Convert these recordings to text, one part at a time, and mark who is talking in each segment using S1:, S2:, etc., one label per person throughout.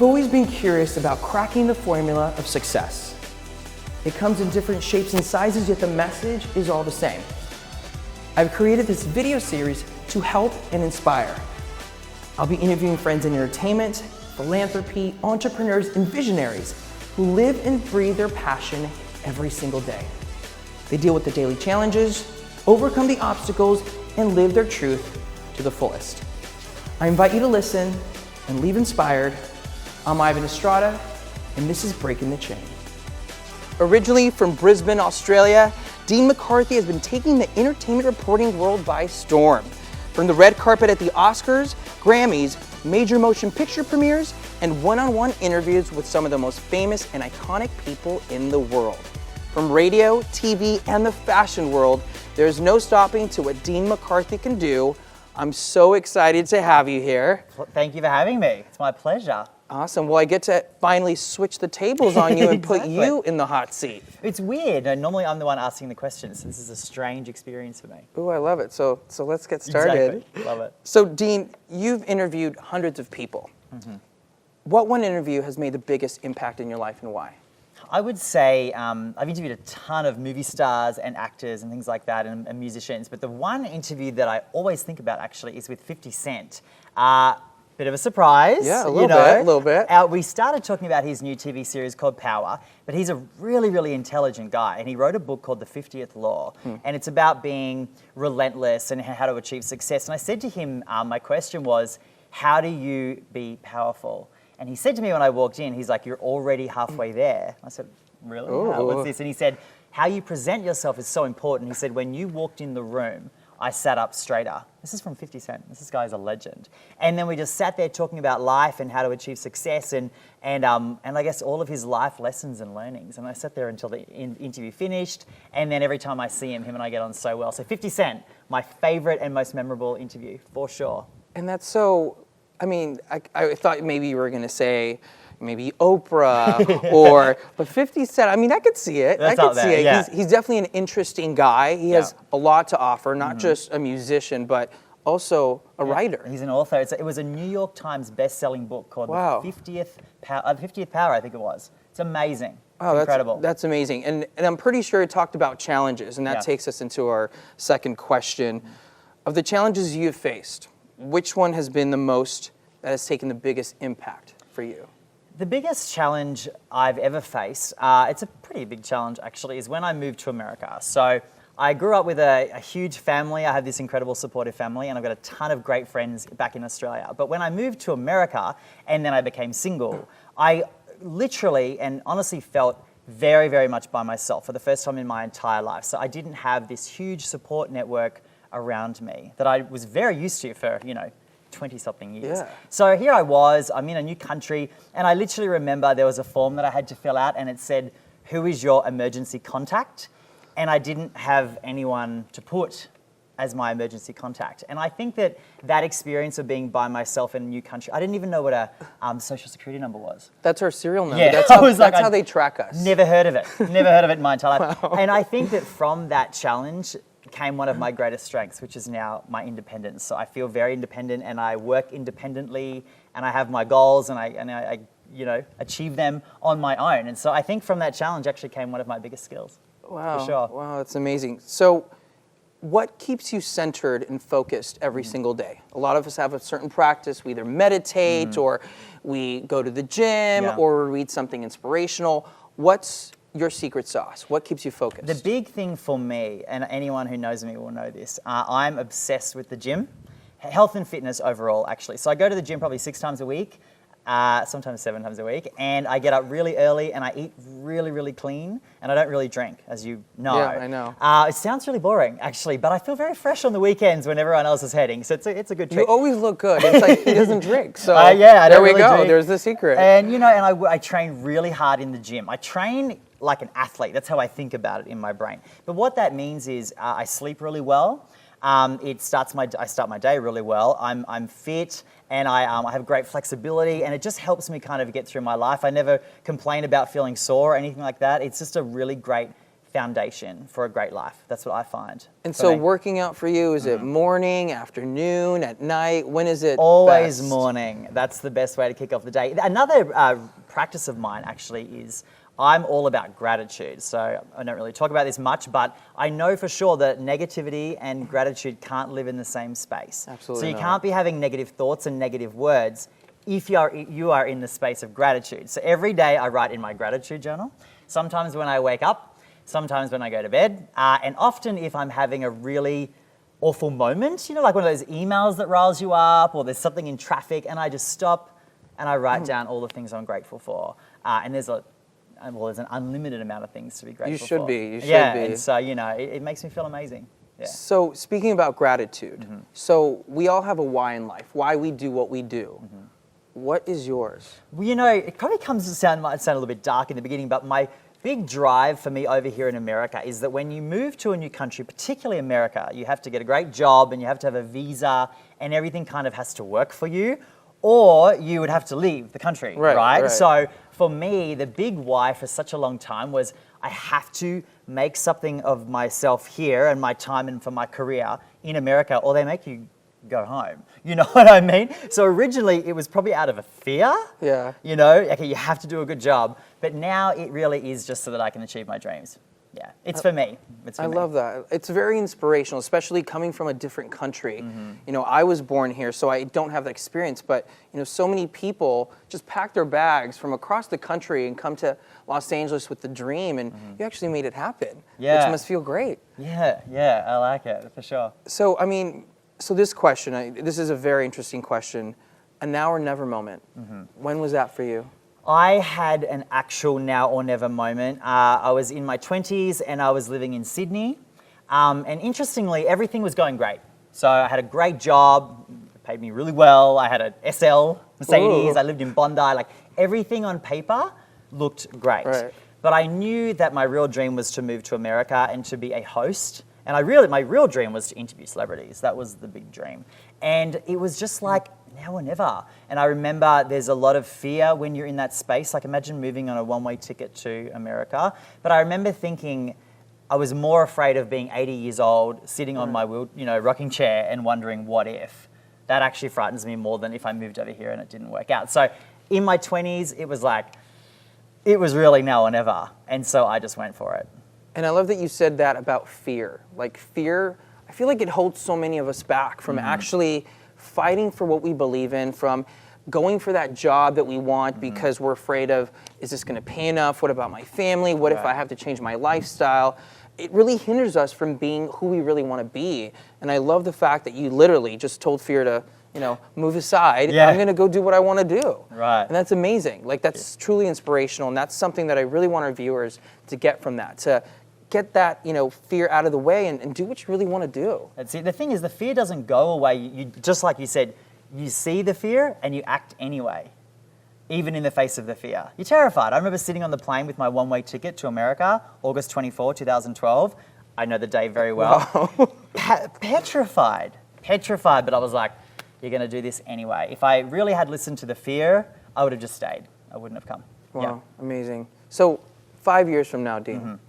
S1: I've always been curious about cracking the formula of success. It comes in different shapes and sizes, yet the message is all the same. I've created this video series to help and inspire. I'll be interviewing friends in entertainment, philanthropy, entrepreneurs, and visionaries who live and breathe their passion every single day. They deal with the daily challenges, overcome the obstacles, and live their truth to the fullest. I invite you to listen and leave inspired. I'm Estrada, and this is Breaking the Chain. Originally from Brisbane, Australia, Dean McCarthy has been taking the entertainment reporting world by storm. From the red carpet at the Oscars, Grammys, major motion picture premieres, and one-on-one interviews with some of the most famous and iconic people in the world. From radio, TV, and the fashion world, there's no stopping to what Dean McCarthy can do. I'm so excited to have you here.
S2: Well, thank you for having me. It's my pleasure.
S1: Awesome. Well, I get to finally switch the tables on you and
S2: Exactly.
S1: put you in the hot seat.
S2: It's weird. Normally I'm the one asking the questions. So this is a strange experience for me.
S1: Ooh, I love it. So let's get started.
S2: Exactly. Love it.
S1: So Dean, you've interviewed hundreds of people. Mm-hmm. What one interview has made the biggest impact in your life and why?
S2: I would say I've interviewed a ton of movie stars and actors and things like that and musicians, but the one interview that I always think about actually is with 50 Cent. Bit of a surprise.
S1: Yeah, a little bit.
S2: We started talking about his new TV series called Power, but he's a really, really intelligent guy, and he wrote a book called The 50th Law, and it's about being relentless and how to achieve success. And I said to him, my question was, how do you be powerful? And he said to me when I walked in, he's like, you're already halfway there. I said, really? What's this? And he said, how you present yourself is so important. He said, when you walked in the room, I sat up straighter. This is from 50 Cent. This guy's a legend. And then we just sat there talking about life and how to achieve success and I guess all of his life lessons and learnings. And I sat there until the interview finished. And then every time I see him and I get on so well. So 50 Cent, my favorite and most memorable interview, for sure.
S1: And that's so, I mean, I thought maybe you were going to say maybe Oprah but 50 Cent, I mean, I could see it.
S2: That's
S1: I could see it.
S2: Yeah.
S1: He's definitely an interesting guy. He has a lot to offer, not just a musician, but also a writer.
S2: He's an author. It was a New York Times best-selling book called The 50th Power, I think it was. It's amazing.
S1: Oh,
S2: incredible.
S1: That's amazing. And I'm pretty sure it talked about challenges, and that takes us into our second question. Of the challenges you've faced, which one has been the most that has taken the biggest impact for you?
S2: The biggest challenge I've ever faced, it's a pretty big challenge actually, is when I moved to America. So I grew up with a huge family. I have this incredible supportive family and I've got a ton of great friends back in Australia. But when I moved to America and then I became single, I literally and honestly felt very, very much by myself for the first time in my entire life. So I didn't have this huge support network around me that I was very used to for, 20-something years.
S1: Yeah.
S2: So here I was, I'm in a new country, and I literally remember there was a form that I had to fill out, and it said, who is your emergency contact? And I didn't have anyone to put as my emergency contact. And I think that experience of being by myself in a new country, I didn't even know what a social security number was.
S1: That's our serial number.
S2: Yeah,
S1: That's how they track us.
S2: Never heard of it. Never heard of it in my entire life. Wow. And I think that from that challenge came one of my greatest strengths, which is now my independence. So I feel very independent and I work independently and I have my goals and I achieve them on my own. And so I think from that challenge actually came one of my biggest skills.
S1: Wow.
S2: For sure.
S1: Wow, that's amazing. So what keeps you centered and focused every single day? A lot of us have a certain practice. We either meditate or we go to the gym or read something inspirational. What's your secret sauce? What keeps you focused?
S2: The big thing for me, and anyone who knows me will know this, I'm obsessed with the gym. Health and fitness overall, actually. So I go to the gym probably 6 times a week, sometimes 7 times a week, and I get up really early and I eat really, really clean, and I don't really drink, as you know.
S1: Yeah, I know.
S2: It sounds really boring, actually, but I feel very fresh on the weekends when everyone else is heading, so it's a good trick.
S1: You always look good. It's like he doesn't drink, so
S2: I
S1: there
S2: don't
S1: we
S2: really
S1: go.
S2: drink.
S1: There's the secret.
S2: And I train really hard in the gym. I train like an athlete. That's how I think about it in my brain. But what that means is I sleep really well. I start my day really well. I'm fit and I have great flexibility, and it just helps me kind of get through my life. I never complain about feeling sore or anything like that. It's just a really great foundation for a great life. That's what I find.
S1: And
S2: for
S1: so
S2: me.
S1: working out for you, is it morning, afternoon, at night? When is it
S2: Always
S1: best?
S2: morning. That's the best way to kick off the day. Another practice of mine actually is I'm all about gratitude. So I don't really talk about this much, but I know for sure that negativity and gratitude can't live in the same space.
S1: Absolutely
S2: So you
S1: not.
S2: can't be having negative thoughts and negative words if you are in the space of gratitude. So every day I write in my gratitude journal. Sometimes when I wake up, sometimes when I go to bed, and often if I'm having a really awful moment, you know, like one of those emails that riles you up, or there's something in traffic, and I just stop and I write down all the things I'm grateful for. And there's an unlimited amount of things to be grateful for.
S1: You should be. You should
S2: yeah,
S1: be.
S2: and so, you know, it makes me feel amazing. Yeah.
S1: So speaking about gratitude, so we all have a why in life, why we do what we do. What is yours?
S2: Well, you know, it probably might sound a little bit dark in the beginning, but my big drive for me over here in America is that when you move to a new country, particularly America, you have to get a great job and you have to have a visa and everything kind of has to work for you, or you would have to leave the country, right? So for me, the big why for such a long time was I have to make something of myself here and my time and for my career in America, or they make you go home. You know what I mean? So originally it was probably out of a fear.
S1: Yeah.
S2: You know, okay, you have to do a good job. But now it really is just so that I can achieve my dreams. Yeah, it's for me. It's for
S1: I
S2: me.
S1: love that. It's very inspirational, especially coming from a different country. You know, I was born here, so I don't have that experience, but, you know, so many people just pack their bags from across the country and come to Los Angeles with the dream, and you actually made it happen,
S2: Yeah.
S1: which must feel great.
S2: Yeah, I like it, for sure.
S1: So, I mean, so this question, this is a very interesting question. A now or never moment. When was that for you?
S2: I had an actual now or never moment. I was in my 20s and I was living in Sydney. And interestingly, everything was going great. So I had a great job, it paid me really well. I had an SL Mercedes,
S1: Ooh.
S2: I lived in Bondi. Like everything on paper looked great.
S1: Right.
S2: But I knew that my real dream was to move to America and to be a host. And my real dream was to interview celebrities. That was the big dream. And it was just like, now or never. And I remember there's a lot of fear when you're in that space. Like imagine moving on a one-way ticket to America. But I remember thinking I was more afraid of being 80 years old, sitting on my rocking chair and wondering what if. That actually frightens me more than if I moved over here and it didn't work out. So in my 20s, it was really now or never. And so I just went for it.
S1: And I love that you said that about fear. Like fear, I feel like it holds so many of us back from actually fighting for what we believe in, from going for that job that we want because we're afraid of, is this gonna pay enough? What about my family? What if I have to change my lifestyle? It really hinders us from being who we really wanna be. And I love the fact that you literally just told fear to, move aside.
S2: Yeah.
S1: I'm gonna go do what I wanna do.
S2: Right.
S1: And that's amazing. Like that's truly inspirational. And that's something that I really want our viewers to get from that, to get that, fear out of the way and do what you really want to do.
S2: That's it. The thing is, the fear doesn't go away. You just like you said, you see the fear and you act anyway, even in the face of the fear. You're terrified. I remember sitting on the plane with my one-way ticket to America, August 24, 2012. I know the day very well.
S1: Wow.
S2: Petrified, but I was like, you're going to do this anyway. If I really had listened to the fear, I would have just stayed. I wouldn't have come.
S1: Wow, amazing. So 5 years from now, Dean,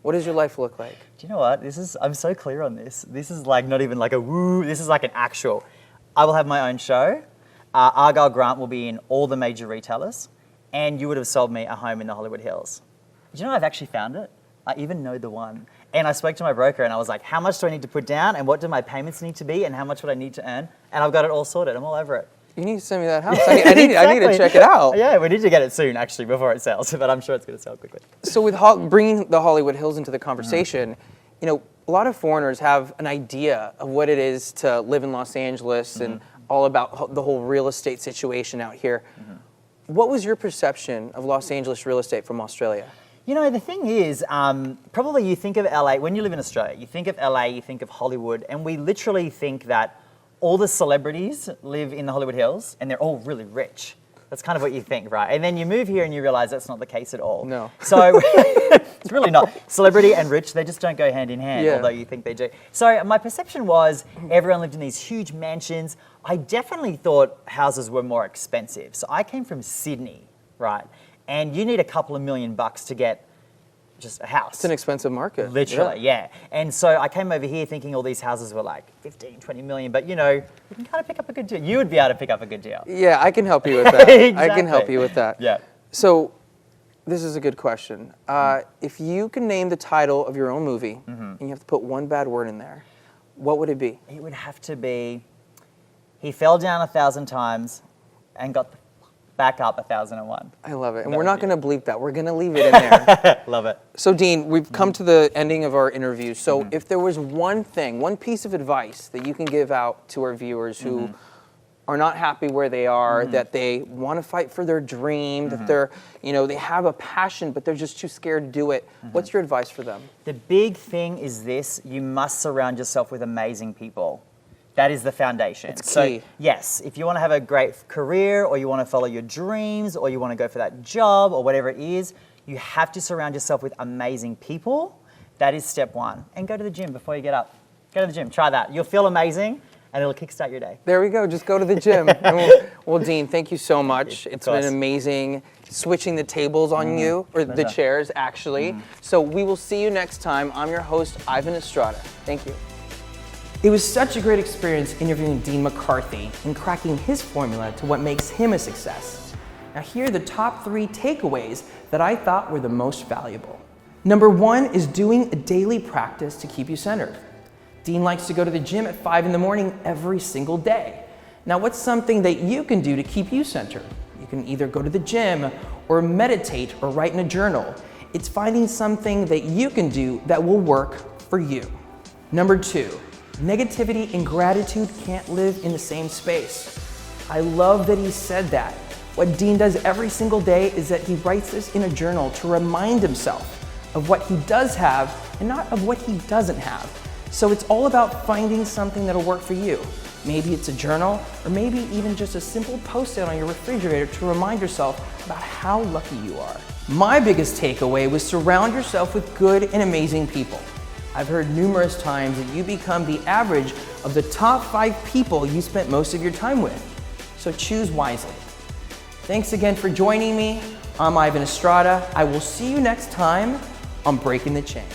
S1: what does your life look like?
S2: Do you know what? I'm so clear on this. This is like not even like a woo, this is like an actual. I will have my own show. Argyle Grant will be in all the major retailers, and you would have sold me a home in the Hollywood Hills. Do you know I've actually found it? I even know the one. And I spoke to my broker and I was like, how much do I need to put down and what do my payments need to be and how much would I need to earn? And I've got it all sorted. I'm all over it.
S1: You need to send me that house. I need to check it out.
S2: Yeah, we need to get it soon, actually, before it sells, but I'm sure it's going to sell quickly.
S1: So with bringing the Hollywood Hills into the conversation, a lot of foreigners have an idea of what it is to live in Los Angeles and all about the whole real estate situation out here. What was your perception of Los Angeles real estate from Australia?
S2: The thing is, probably you think of LA, when you live in Australia, you think of LA, you think of Hollywood, and we literally think that all the celebrities live in the Hollywood Hills and they're all really rich. That's kind of what you think, right? And then you move here and you realize that's not the case at all.
S1: No.
S2: So it's really not. Celebrity and rich, they just don't go hand in hand,
S1: Yeah.
S2: although you think they do. So my perception was everyone lived in these huge mansions. I definitely thought houses were more expensive. So I came from Sydney, right? And you need a couple of $1 million to get just a house.
S1: It's an expensive market.
S2: Literally, yeah. And so I came over here thinking all these houses were like 15, 20 million, but you know, you can kind of pick up a good deal. You would be able to pick up a good deal.
S1: Yeah, I can help you with that.
S2: Exactly.
S1: I can help you with that.
S2: Yeah.
S1: So, this is a good question. If you can name the title of your own movie, and you have to put one bad word in there, what would it be?
S2: It would have to be, he fell down 1,000 times and got back up 1,001.
S1: I love it. And
S2: That
S1: we're
S2: would
S1: not
S2: be
S1: going to bleep that. We're going to leave it in there.
S2: Love it.
S1: So, Dean, we've come to the ending of our interview. So, if there was one thing, one piece of advice that you can give out to our viewers who are not happy where they are, that they want to fight for their dream, that they're, you know, they have a passion, but they're just too scared to do it, what's your advice for them?
S2: The big thing is this: you must surround yourself with amazing people. That is the foundation.
S1: It's
S2: So,
S1: key.
S2: yes, if you want to have a great career, or you want to follow your dreams, or you want to go for that job, or whatever it is, you have to surround yourself with amazing people. That is step one. And go to the gym before you get up. Go to the gym. Try that. You'll feel amazing, and it'll kickstart your day.
S1: There we go. Just go to the gym. Well, Dean, thank you so much. It's been amazing switching the tables on you, or the chairs, actually. So we will see you next time. I'm your host, Ivan Estrada. Thank you. It was such a great experience interviewing Dean McCarthy and cracking his formula to what makes him a success. Now here are the top 3 takeaways that I thought were the most valuable. Number 1 is doing a daily practice to keep you centered. Dean likes to go to the gym at 5 in the morning every single day. Now what's something that you can do to keep you centered? You can either go to the gym or meditate or write in a journal. It's finding something that you can do that will work for you. Number 2, negativity and gratitude can't live in the same space. I love that he said that. What Dean does every single day is that he writes this in a journal to remind himself of what he does have and not of what he doesn't have. So it's all about finding something that'll work for you. Maybe it's a journal, or maybe even just a simple post-it on your refrigerator to remind yourself about how lucky you are. My biggest takeaway was surround yourself with good and amazing people. I've heard numerous times that you become the average of the top 5 people you spent most of your time with. So choose wisely. Thanks again for joining me. I'm Ivan Estrada. I will see you next time on Breaking the Chain.